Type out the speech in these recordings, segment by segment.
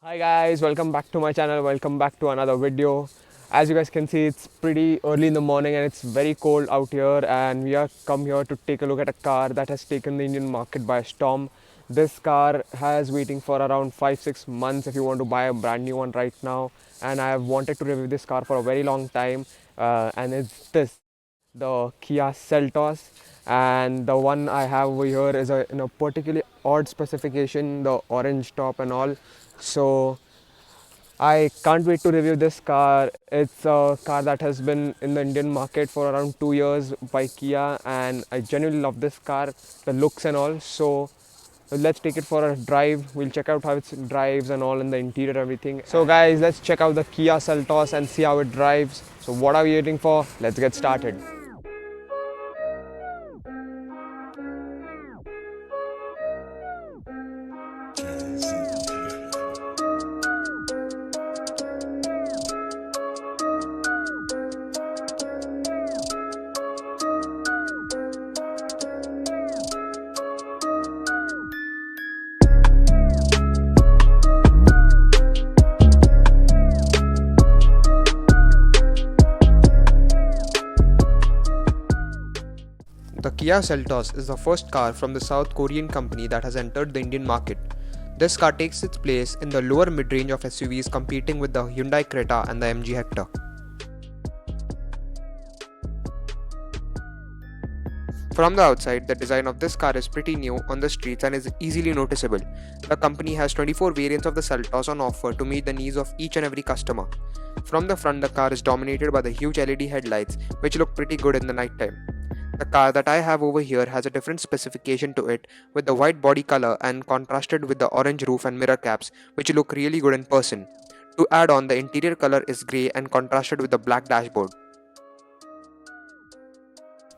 Hi guys, welcome back to my channel, welcome back to another video. As you guys can see, it's pretty early in the morning and it's very cold out here, and we are come here to take a look at a car that has taken the Indian market by storm. This car has waiting for around 5-6 months if you want to buy a brand new one right now, and I have wanted to review this car for a very long time, and it's the Kia Seltos. And the one I have over here is in a particularly odd specification, the orange top and all. So I can't wait to review this car. It's a car that has been in the Indian market for around 2 years by Kia, and I genuinely love this car, the looks and all. So let's take it for a drive. We'll check out how it drives and all, in the interior, everything. So guys, let's check out the Kia Seltos and see how it drives. So what are we waiting for? Let's get started. The Kia Seltos is the first car from the South Korean company that has entered the Indian market. This car takes its place in the lower mid-range of SUVs, competing with the Hyundai Creta and the MG Hector. From the outside, the design of this car is pretty new on the streets and is easily noticeable. The company has 24 variants of the Seltos on offer to meet the needs of each and every customer. From the front, the car is dominated by the huge LED headlights, which look pretty good in the night time. The car that I have over here has a different specification to it, with the white body color and contrasted with the orange roof and mirror caps, which look really good in person. To add on, the interior color is grey and contrasted with the black dashboard.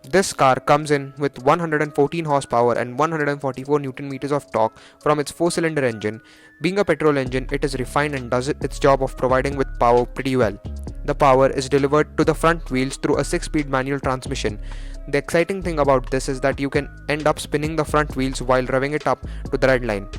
This car comes in with 114 horsepower and 144 Newton meters of torque from its 4-cylinder engine. Being a petrol engine, it is refined and does its job of providing with power pretty well. The power is delivered to the front wheels through a 6-speed manual transmission. The exciting thing about this is that you can end up spinning the front wheels while revving it up to the red line.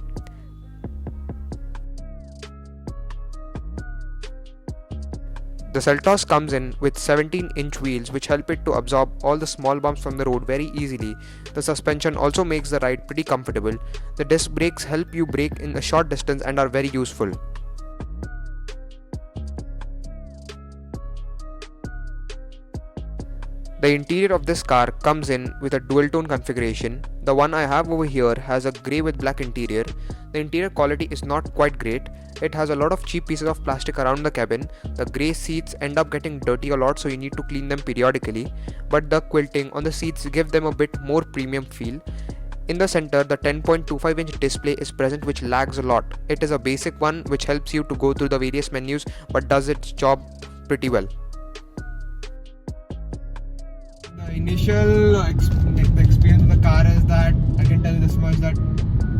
The Seltos comes in with 17-inch wheels, which help it to absorb all the small bumps from the road very easily. The suspension also makes the ride pretty comfortable. The disc brakes help you brake in a short distance and are very useful. The interior of this car comes in with a dual tone configuration. The one I have over here has a grey with black interior. The interior quality is not quite great. It has a lot of cheap pieces of plastic around the cabin. The grey seats end up getting dirty a lot, so you need to clean them periodically. But the quilting on the seats give them a bit more premium feel. In the center, the 10.25-inch display is present, which lags a lot. It is a basic one which helps you to go through the various menus but does its job pretty well. The initial experience of the car is that I can tell you this much, that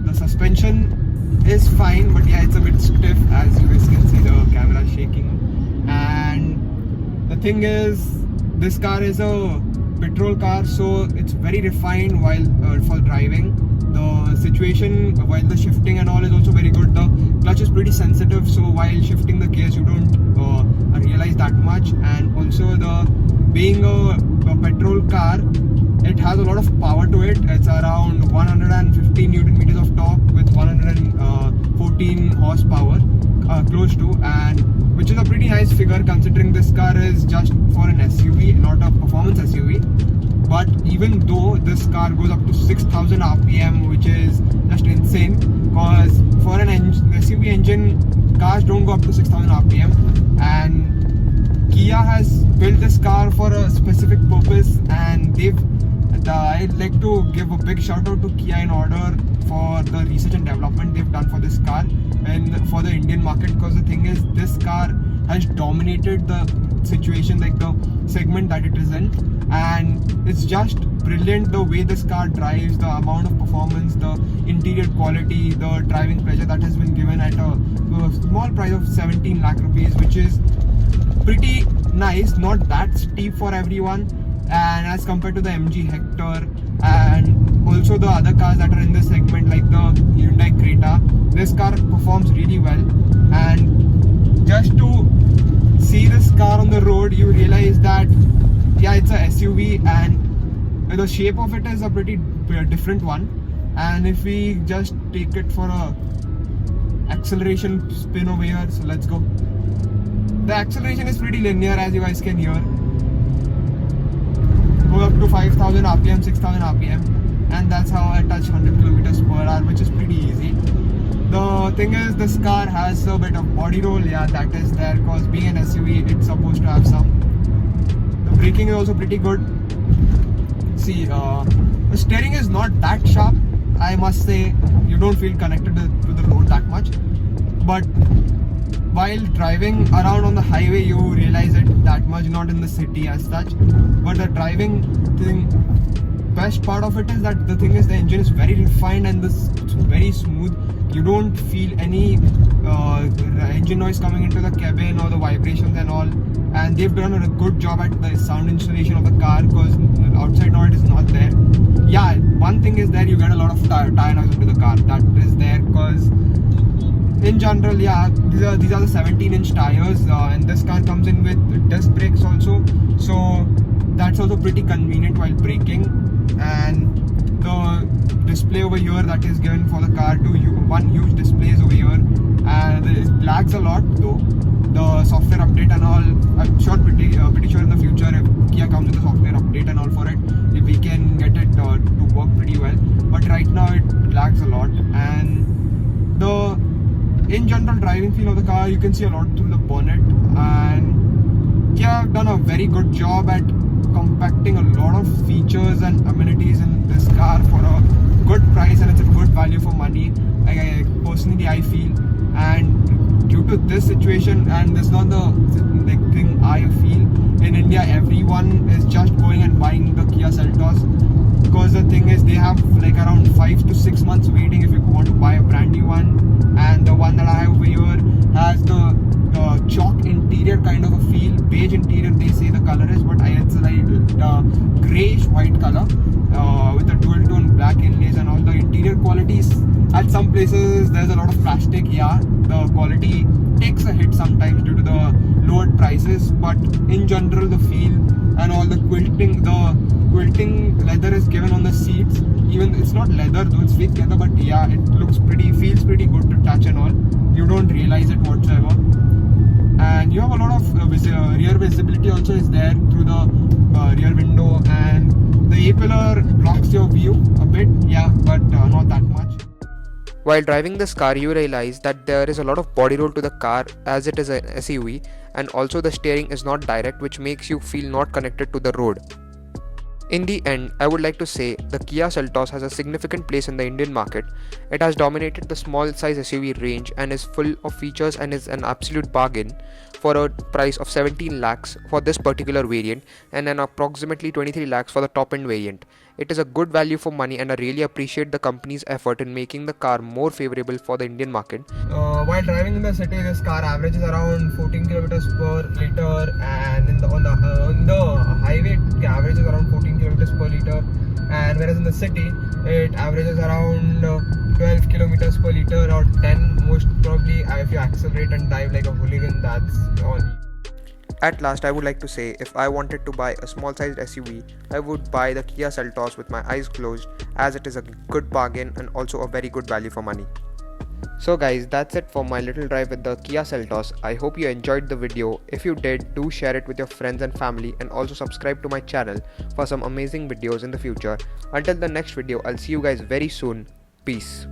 the suspension is fine, but yeah, it's a bit stiff, as you guys can see the camera shaking. And the thing is, this car is a petrol car, so it's very refined while for driving. The situation while the shifting and all is also very good. The clutch is pretty sensitive, so while shifting the gears you don't realize that much. And also, being a petrol car, it has a lot of power to it. It's around 115 Newton meters of torque with 114 horsepower, close to, and which is a pretty nice figure considering this car is just for an SUV, not a performance SUV. But even though this car goes up to 6,000 RPM, which is just insane, because for an SUV engine, cars don't go up to 6,000 RPM, and Kia has built this car for a specific purpose, and I'd like to give a big shout out to Kia in order for the research and development they've done for this car and for the Indian market, because the thing is, this car has dominated the situation, like the segment that it is in, and it's just brilliant the way this car drives, the amount of performance, the interior quality, the driving pleasure that has been given at a small price of 17 lakh rupees, which is pretty nice, not that steep for everyone, and as compared to the MG Hector and also the other cars that are in this segment like the Hyundai Creta, this car performs really well. on the road, you realize that yeah, it's a SUV and the shape of it is a pretty different one. And if we just take it for a acceleration spin over here, so let's go. The acceleration is pretty linear, as you guys can hear. Go up to 5000 RPM, 6000 RPM, and that's how I touch 100 kilometers per hour, which is pretty easy. The thing is, this car has a bit of body roll. Yeah, that is there because being an SUV, it's supposed to have some. The braking is also pretty good. See, the steering is not that sharp, I must say. You don't feel connected to the road that much, but while driving around on the highway, you realize it that much, not in the city as such. But the driving thing, best part of it is that the thing is the engine is very refined and it's very smooth. You don't feel any engine noise coming into the cabin or the vibrations and all. And they've done a good job at the sound insulation of the car because outside noise is not there. Yeah, one thing is there, you get a lot of tire noise into the car. That is there because in general, yeah, these are the 17-inch tires, and this car comes in with disc brakes also, so that's also pretty convenient while braking. And the display over here that is given for the car, one huge display is over here, and it lags a lot though. The software update and all, I'm sure pretty sure in the future if Kia comes with a software update and all for it, if we can get it to work pretty well. But right now it lags a lot, and in general driving feel of the car, you can see a lot through the bonnet, and Kia have done a very good job at compacting a lot of features and amenities in this car for a good price, and it's a good value for money. Personally I feel, and due to this situation, and this is not the thing I feel, in India everyone is just going and buying the Kia Seltos, because the thing is they have like around 5 to 6 months waiting if you want to buy a brand new one. And the one that I have over here has the chalk interior kind of a feel, beige interior they say the color is, but it's like greyish white color with a dual tone black inlays, and all the interior qualities. At some places there's a lot of plastic, yeah, the quality takes a hit sometimes due to the lowered prices, but in general the feel and all the quilting leather is given on the seats. Even it's not leather though, it's fake leather, but yeah, it feels pretty good to touch and all. You don't realize it whatsoever. And you have a lot of rear visibility also is there through the rear window, and the A-pillar blocks your view a bit, yeah, but not that much. While driving this car, you realize that there is a lot of body roll to the car as it is an SUV, and also the steering is not direct, which makes you feel not connected to the road. In the end, I would like to say the Kia Seltos has a significant place in the Indian market. It has dominated the small size SUV range and is full of features and is an absolute bargain for a price of 17 lakhs for this particular variant and an approximately 23 lakhs for the top end variant. It is a good value for money, and I really appreciate the company's effort in making the car more favorable for the Indian market. While driving in the city, this car averages around 14 kilometers per liter, and on the highway it averages around 14 kilometers per liter, and whereas in the city it averages around 12 kilometers per liter or 10 most probably. If you accelerate and dive like a hooligan, that's all. At last, I would like to say, if I wanted to buy a small sized SUV, I would buy the Kia Seltos with my eyes closed, as it is a good bargain and also a very good value for money. So guys, that's it for my little drive with the Kia Seltos. I hope you enjoyed the video. If you did, do share it with your friends and family, and also subscribe to my channel for some amazing videos in the future. Until the next video, I'll see you guys very soon. Peace.